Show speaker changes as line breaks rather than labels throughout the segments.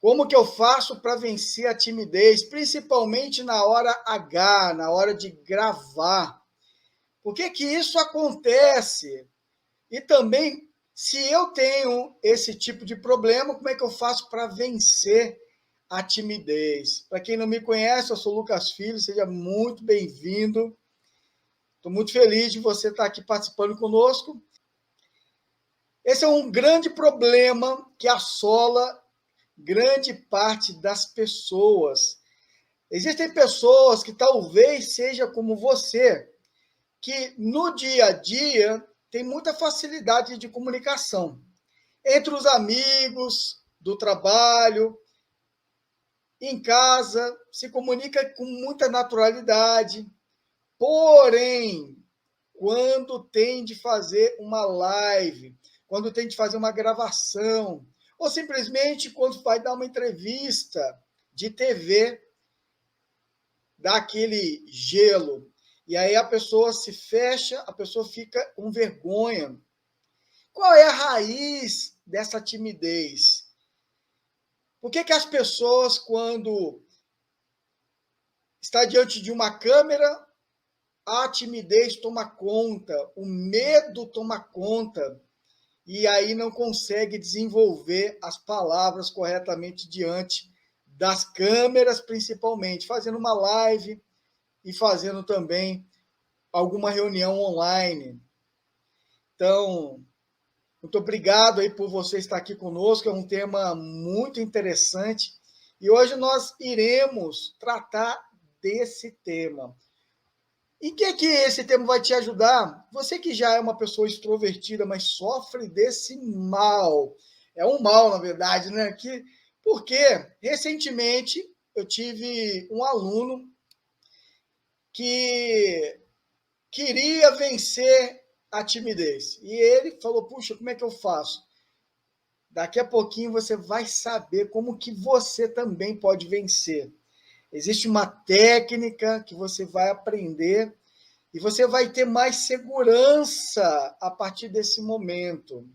Como que eu faço para vencer a timidez, principalmente na hora H, na hora de gravar? Por que que isso acontece? E também, se eu tenho esse tipo de problema, como é que eu faço para vencer a timidez? Para quem não me conhece, eu sou Lucas Filho, seja muito bem-vindo. Estou muito feliz de você estar aqui participando conosco. Esse é um grande problema que assola grande parte das pessoas. Existem pessoas que talvez seja como você, que no dia a dia tem muita facilidade de comunicação entre os amigos, do trabalho, em casa, se comunica com muita naturalidade. Porém, quando tem de fazer uma live, quando tem de fazer uma gravação, ou simplesmente quando vai dar uma entrevista de TV, dá aquele gelo. E aí a pessoa se fecha, a pessoa fica com vergonha. Qual é a raiz dessa timidez? Por que que as pessoas, quando está diante de uma câmera, a timidez toma conta, o medo toma conta, e aí não consegue desenvolver as palavras corretamente diante das câmeras, principalmente, fazendo uma live e fazendo também alguma reunião online. Então, muito obrigado aí por você estar aqui conosco, é um tema muito interessante, e hoje nós iremos tratar desse tema. Em que esse tema vai te ajudar? Você que já é uma pessoa extrovertida, mas sofre desse mal. É um mal, na verdade, né? Porque recentemente eu tive um aluno que queria vencer a timidez. E ele falou: "Puxa, como é que eu faço?" Daqui a pouquinho você vai saber como que você também pode vencer. Existe uma técnica que você vai aprender e você vai ter mais segurança a partir desse momento.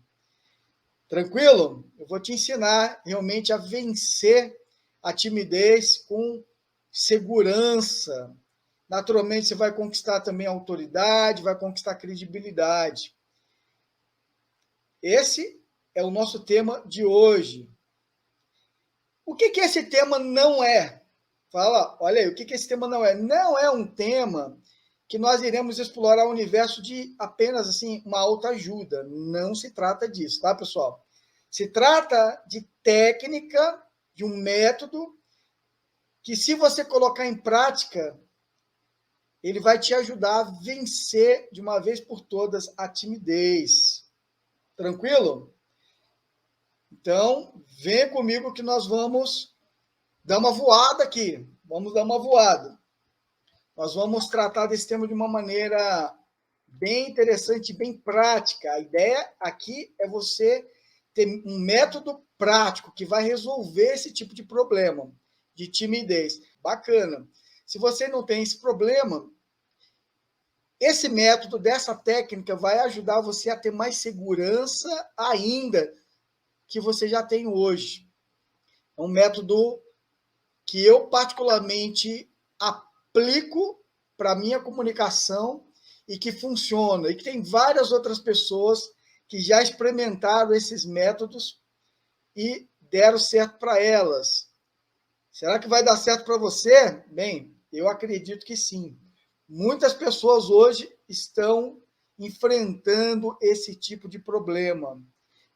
Tranquilo? Eu vou te ensinar realmente a vencer a timidez com segurança. Naturalmente, você vai conquistar também a autoridade, vai conquistar credibilidade. Esse é o nosso tema de hoje. O que esse tema não é? Fala, olha aí, o que esse tema não é? Não é um tema que nós iremos explorar o universo de apenas assim uma autoajuda. Não se trata disso, tá, pessoal? Se trata de técnica, de um método que, se você colocar em prática, ele vai te ajudar a vencer de uma vez por todas a timidez. Tranquilo? Então, vem comigo que nós vamos dar uma voada aqui. Vamos dar uma voada. Nós vamos tratar desse tema de uma maneira bem interessante, bem prática. A ideia aqui é você ter um método prático que vai resolver esse tipo de problema, de timidez. Bacana. Se você não tem esse problema, esse método dessa técnica vai ajudar você a ter mais segurança ainda que você já tem hoje. É um método que eu particularmente aplico para a minha comunicação e que funciona, e que tem várias outras pessoas que já experimentaram esses métodos e deram certo para elas. Será que vai dar certo para você? Bem, eu acredito que sim. Muitas pessoas hoje estão enfrentando esse tipo de problema.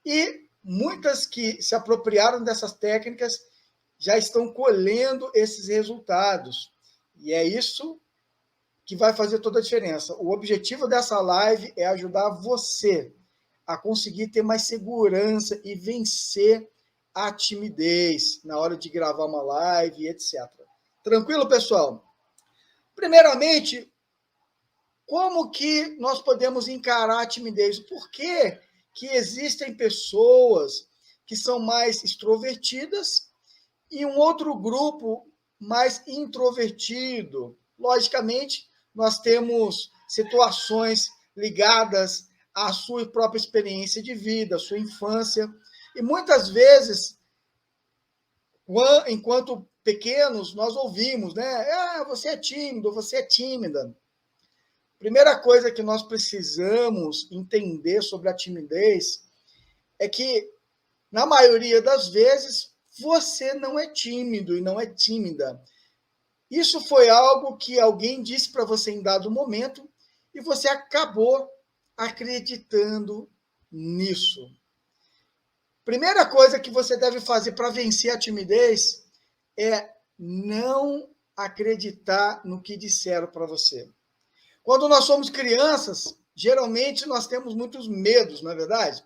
E muitas que se apropriaram dessas técnicas já estão colhendo esses resultados. E é isso que vai fazer toda a diferença. O objetivo dessa live é ajudar você a conseguir ter mais segurança e vencer a timidez na hora de gravar uma live, etc. Tranquilo, pessoal? Primeiramente, como que nós podemos encarar a timidez? Por que existem pessoas que são mais extrovertidas e um outro grupo mais introvertido? Logicamente, nós temos situações ligadas à sua própria experiência de vida, à sua infância, e muitas vezes Enquanto pequenos, nós ouvimos, né? Ah, você é tímido, você é tímida. Primeira coisa que nós precisamos entender sobre a timidez é que, na maioria das vezes, você não é tímido e não é tímida. Isso foi algo que alguém disse para você em dado momento e você acabou acreditando nisso. Primeira coisa que você deve fazer para vencer a timidez é não acreditar no que disseram para você. Quando nós somos crianças, geralmente nós temos muitos medos, não é verdade?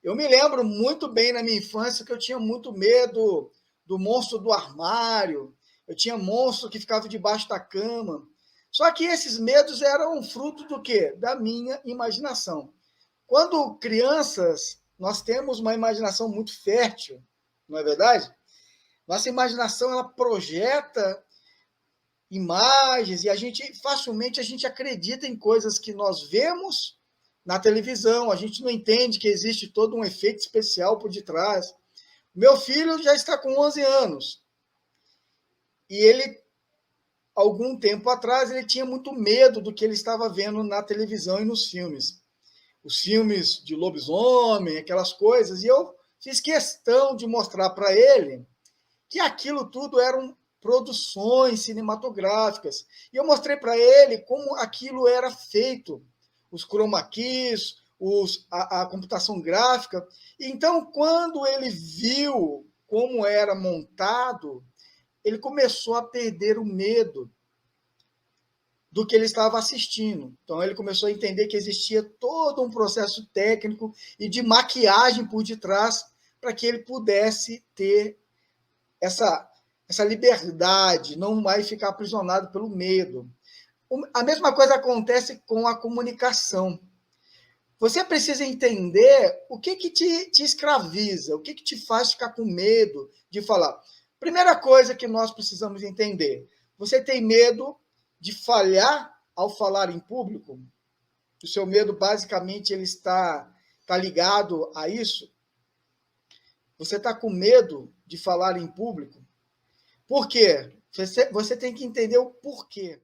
Eu me lembro muito bem na minha infância que eu tinha muito medo do monstro do armário, eu tinha monstro que ficava debaixo da cama. Só que esses medos eram fruto do quê? Da minha imaginação. Quando crianças, nós temos uma imaginação muito fértil, não é verdade? Nossa imaginação, ela projeta imagens e facilmente a gente acredita em coisas que nós vemos na televisão, a gente não entende que existe todo um efeito especial por detrás. Meu filho já está com 11 anos e ele, algum tempo atrás, ele tinha muito medo do que ele estava vendo na televisão e nos filmes. Os filmes de lobisomem, aquelas coisas, e eu fiz questão de mostrar para ele que aquilo tudo eram produções cinematográficas. E eu mostrei para ele como aquilo era feito, os chroma keys, a computação gráfica. Então, quando ele viu como era montado, ele começou a perder o medo do que ele estava assistindo. Então, ele começou a entender que existia todo um processo técnico e de maquiagem por detrás para que ele pudesse ter essa liberdade, não mais ficar aprisionado pelo medo. A mesma coisa acontece com a comunicação. Você precisa entender o que te escraviza, o que te faz ficar com medo de falar. Primeira coisa que nós precisamos entender: você tem medo de falhar ao falar em público? O seu medo, basicamente, ele está ligado a isso? Você está com medo de falar em público? Por quê? Você tem que entender o porquê.